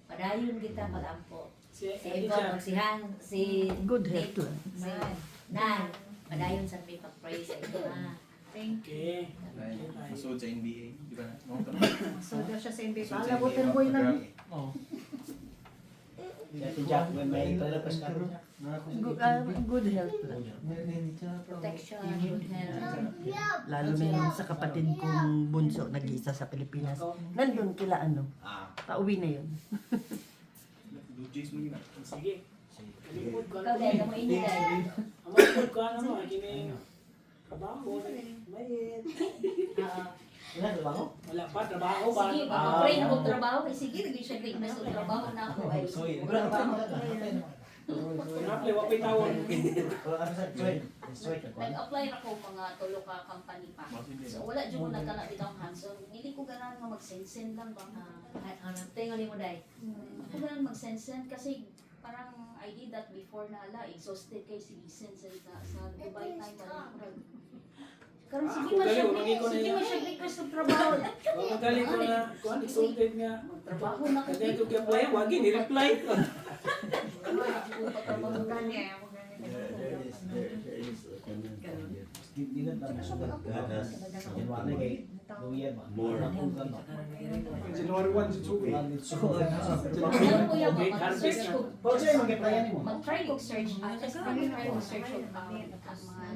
Padayon kita pag-ampo. Si Si Ivon, si Han, si Good Nick, health lang. si Nan. Padayon sa may pag-pray sa iyo. Thank you. Okay. Masud sa NBA, di ba? So, daw siya sa NBA. Masud sa Pala, water boy NBA, lang. Oh. Dati Jack, when may palapas ka rin. Good health lang. Protection, good health. Lalo na yung sa kapatid kong bunso, nag-iisa sa Pilipinas. Nandun kila ano, Ah, pauwi na yun. Blue Jays mo yun. Sige. Kalimod ko Ikaw din, mo ini dahil. Amalipod ko ano mo, kini trabaho, mayit. ilan ba ako? Wala pa, trabaho ba? Sige, mag-pray mo trabaho. Eh, sige, naging siya great na sa trabaho na ako. Ay, Wala pa ako. Sinaple, wapay tawag. Ano sa trade? Straight ako. nag-apply ako mga tulo ka company pa. So, wala dyan ko nagkala bitang hands. So, hindi ko ganahan nga mag-send-send lang ba? Tingnan mo dahil. Ako ganahan mag-send-send kasi parang I did that before na ala, exhausted kay sige send sa Dubai time wala ko. Karon sige man siya, sige man siya request ng trabaho. Kung galing ko na, kung exalted nga, Trabaho na ko. kaya ito kaya wagi, ni-reply ko. Di na lang sa God has January kay New Year ba? more. January 1 to 2. Alam ko yung mag-search ko. Pero sa'yo, mag-applyan mo. Mag-try ko search, just mag-try ko search yung mga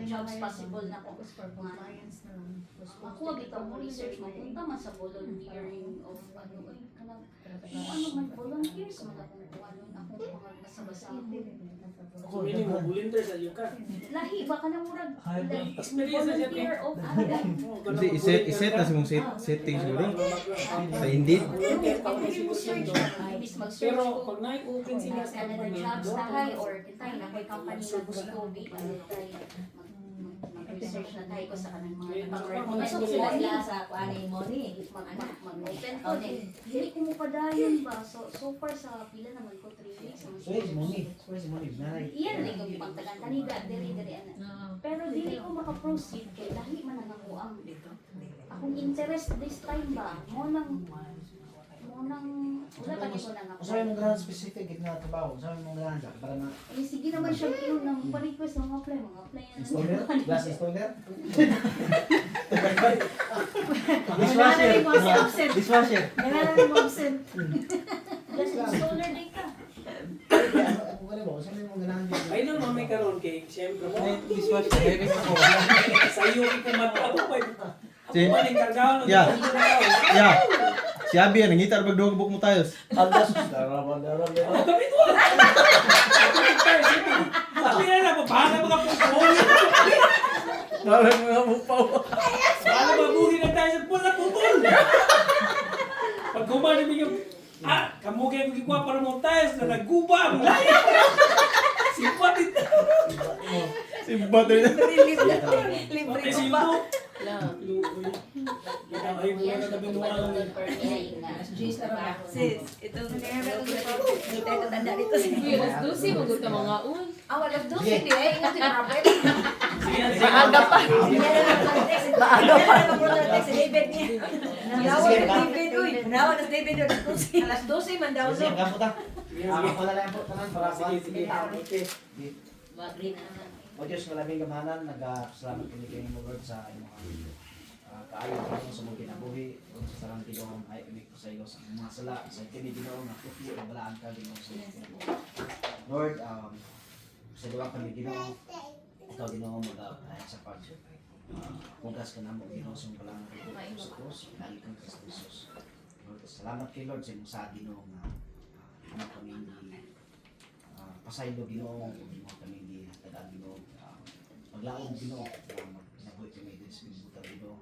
jobs possible na po for mga ako bitaw mo research mapunta man sa volunteering of ano ay kanang ano man volunteers man akong kuha nun akong mga basa-basa So, meaning mo, volunteer sa iyo ka. lahi ba ka na murag Experience na siya, volunteer of ano Kasi iset na sa mong settings siguro. Sa Indeed. ibis mag-search Pero ko pag na-open sila mga sa Canada jobs tahay or kitay na may company na gusto mag-research na tayo ko sa kanang mga pasok sila nila sa kuanay mo ni mag-open ko din hindi ko mo padayon ba so far sa pila naman ko 3 weeks Sa'yo, si Moni. Sa'yo, si Moni. Nanay. iyan rin ko pagtagan kaniga diri ana pero dili ko maka-proceed kay lahi man ang ako ang akong interest this time ba mo nang wala pa nito nang ako Sa'yo mong ganahan specific na trabaho. Sa'yo mong ganahan ka. Para na eh, sige naman siya kilo nang pa-request mga apply installer? na Glass installer? Kailangan rin mo si absent. Dishwasher. Kailangan rin mo absent. Just installer din ka. Kung ano mo, sa'yo mong ganahan dito. Ay doon mami karon kay siyempre mo. Dishwasher. Direct ako. Sa iyo ko mato pa. Ako Si- pa ning kargaon. Yeah. Yeah. Si Abi, nangita pag dog mo tayos. Aldas. Daraman. Ako kami to. Sabi na na papahala mga pupol. Parang mga mupaw. Paano mabuhi na tayo sa pula pupol. Pag kumani mi yung kamugay ko gikuha para mo tayo na nagguba. Simpat ito. Simbat rin. Libre Pati ko si pa. Ibo. Ay, mula na tabi nung ano. Sis, itong hindi tayo tatanda dito sa Alas 12, magod ka mga un. alas 12 di eh. Ingat yung rapid. Maaga pa. Maaga pa. Si David niya. Nawag na David. Uy, nawag na David. Alas 12 man daw. Sige, gampo ta. Ako na lang po tanan para Sige, sige. Okay. Agree na naman. O Diyos, maraming gamahanan, nag-salamat kini kayo mo Lord sa inyong kaayo ko sa mga kinabuhi, o sa sarang Ginoo ay ulit ko sa iyo sa mga sala, sa kini Ginoo na puti o balaan ka Ginoo sa iyo. Lord, sa duwa kami Ginoo, ikaw Ginoo sa pag kugas ka namo Ginoo sa mga balaan ka sa krus, dahil kang Kristo Jesus. Lord, salamat kay Lord sa imong sa Ginoo na ano kami pasaylo Ginoo, o Ginoo kami di hatag Ginoo, maglaom Ginoo, magnabuhi kami din sa buta Ginoo,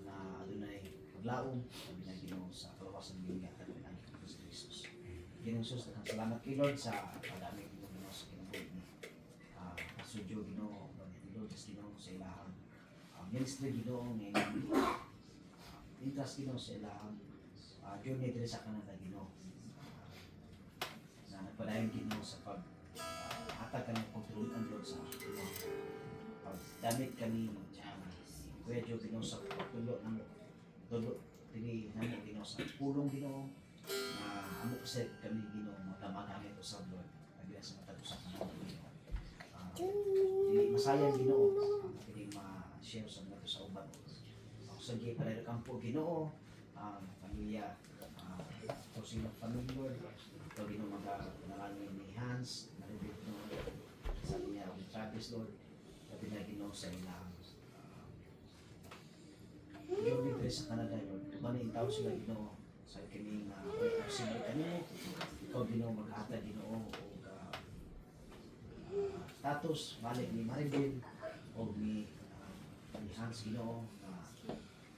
na adunay maglaom kami na Ginoo sa kalawasan ng Ginoo hatag ng Kristo Jesus. Ginoo Jesus, salamat kay Lord sa pagdami Ginoo sa kinabuhi mo. studio Ginoo, Lord sa Ginoo sa ilahang ministry Ginoo ngayon. Interest Ginoo sa ilahang journey diri sa Canada Ginoo. Na nagpadayon Ginoo sa pag hatag kami pagtulungan Lord sa pagdamit kami Kuya Joe Ginoo sa pagtulo ng dulo dili namo Ginoo sa pulong Ginoo amo kasi kami Ginoo magamit usab Lord agya sa matag usa ka Ginoo. Dili masayang Ginoo dili ma-share sa nato sa uban. Ako sa gay para kampo Ginoo pamilya to sila family Lord to Ginoo maganalangin ni Hans naribig no sa niya with Travis Lord labi na Ginoo sa ilang yung libre sa Canada Lord tumanin tao sila Ginoo sa kini nga posible kanimo ikaw Ginoo maghatag Ginoo o status balik ni Maribel o ni Hans Ginoo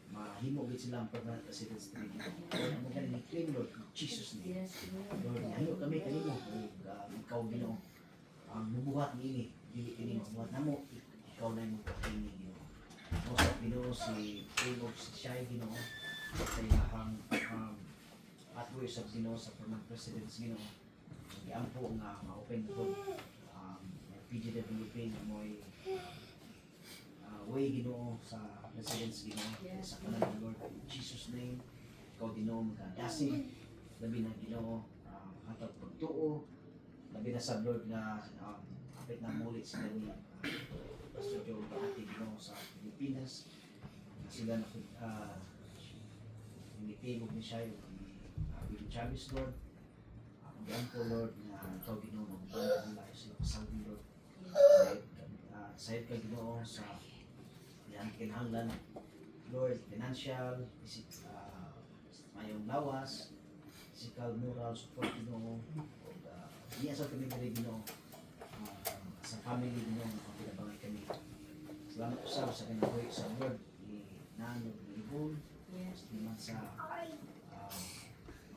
mahimo gid sila ang permanent residence diri Ginoo. Lord amo kani ni claim Lord in Jesus name. Lord hayo kami kanimo ikaw Ginoo ang mubuhat niini dili kini mabuhat namo ikaw na mo kini Ginoo. Mo sa Ginoo si Caleb si Shai Ginoo sa ilahang pathway sa Ginoo sa permanent residence Ginoo. Giampo nga ma-open po PGWP na mo'y way Ginoo sa residence Ginoo sa Canada Lord in Jesus name. Ikaw Ginoo magdasig labi na Ginoo hatag pagtuo labi na sa Lord na kapit na mulit sila ni Pastor Joe Ate Ginoo sa Pilipinas na sila na inipilog ni siya yung Willie Chavez Lord ang po Lord na ikaw Ginoo magpapalala nila sa Saudi Lord sahit ka Ginoo sa yan kinahanglan Lord financial mayong lawas physical moral support Ginoo iya sa kami diri Ginoo sa family Ginoo na pinabangan kami salamat usab sa kinabuhi sa Lord ni Nano ni Ibon salamat sa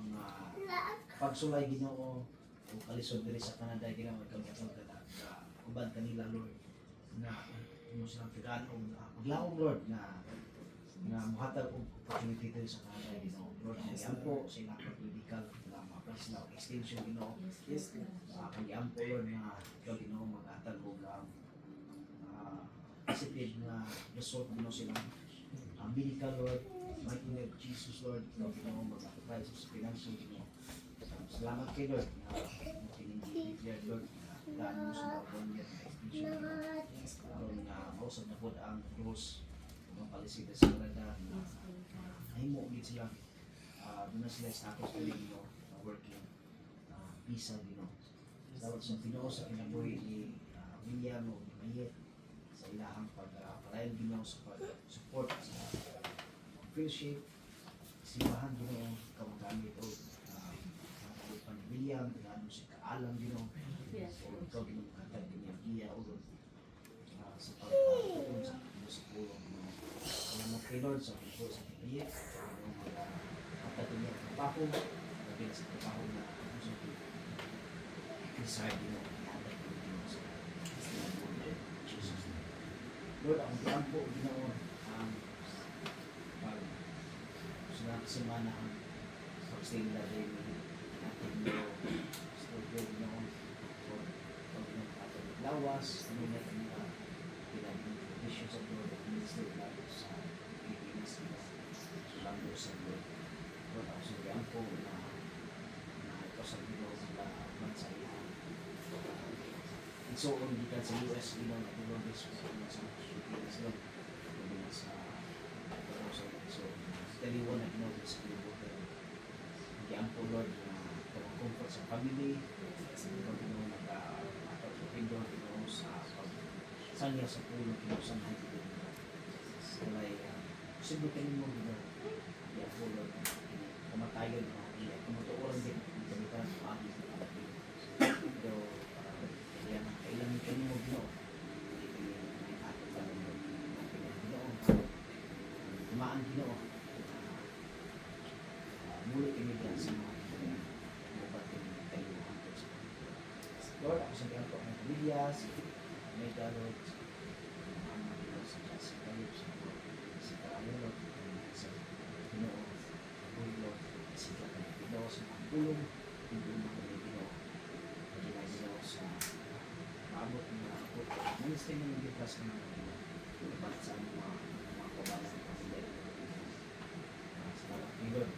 mga pagsulay Ginoo o kalisod diri sa Canada Ginoo ikaw uban kanila Lord na mo silang tigaan o maglaong Lord na muhatag og opportunity diri sa Canada Ginoo. Lord nagyampo sa ilang pag-medical na mapres na extension Ginoo. Yes, nagyampo Lord na ikaw Ginoo maghatag og positive na result Ginoo silang medical Lord. Mighty name of Jesus Lord, ikaw Ginoo mag-apply sa financial Ginoo. Salamat kay Lord na tinigil Lord daan mo sa mga na extension aron nga mausap na po ang rules ng policy sa Canada na nahimo gid sila doon na sila status dili Ginoo working visa Ginoo dapat sa Ginoo sa kinabuhi ni William o ni Mayet sa ilahang pagpalayan Ginoo sa pag-support sa fellowship simbahan Ginoo kamagamit o pa ni William tinano si kaalam Ginoo o ikaw Ginoo katag niya o sa pagpapatulong sa pulong salamat kay Lord sa pagpapatulong sa pagpapatulong sa pagpapatulong niya trabaho lagi na sa trabaho na sa desire Ginoo ihatag ko Ginoo sa Jesus Lord ang tiampo Ginoo ang pag semana ang pag-stay nila rin natin Ginoo studio Ginoo lawas, kami na kanila pinaging condition sa Lord at minister lalo sa Pilipinas lalo sa Lord. Lord, ako sabihan po na ito sa Ginoo sa bansa iyan. Igsoon gikan sa US Ginoo na tulong sa Pilipinas Lord. Kami na sa so taliwan na Ginoo sa Pilipinas. Sabihan po Lord na comfort sa family. Ikaw Ginoo Pindor Ginoo sa pagsanya sa pulo Ginoo sa mga Ginoo. Walay posible kanimo Ginoo. Iya pulo kamatayon na iya kumutuoran din kami kan paagi pero iya na kailangan kanimo Ginoo. Ato pa Ginoo. Tumaan Ginoo. Muli kami diyan sa mga Lord, ako sabihan po ang pamilyas, may Garrett, sa Jessica Lips, sa Kaayolot, sa Ginoo, Bulot, sa Ginoo, sa mga pulong, hindi mo mga Ginoo, na ginagawa sa maabot ng mga ako. Ministry ng lipas ng mga iba't sa mga kabalan ng pamilya. Sa mga pilot,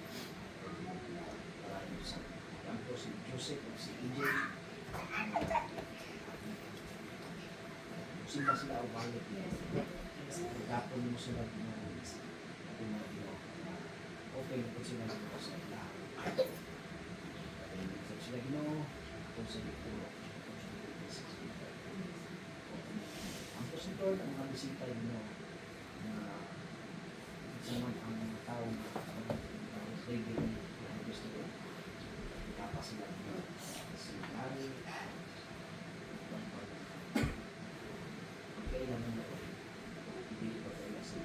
para sa yan po si Joseph at si EJ. Sila o balik niya. Tapon mo sila ng okay na po sila ng sa lahat. Sila Ginoo, kung sa Ginoo, ang positor ng mga bisita Ginoo na saman ang mga tao na daily ang gusto ko. Tapos sila si Mary, kailangan mo hindi pa tayo sa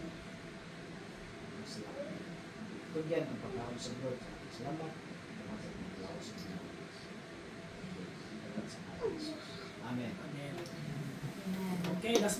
Islam. Ito yan ang pagkaon sa Lord. Salamat. Salamat sa pagkaon sa Lord. Amen. Okay, last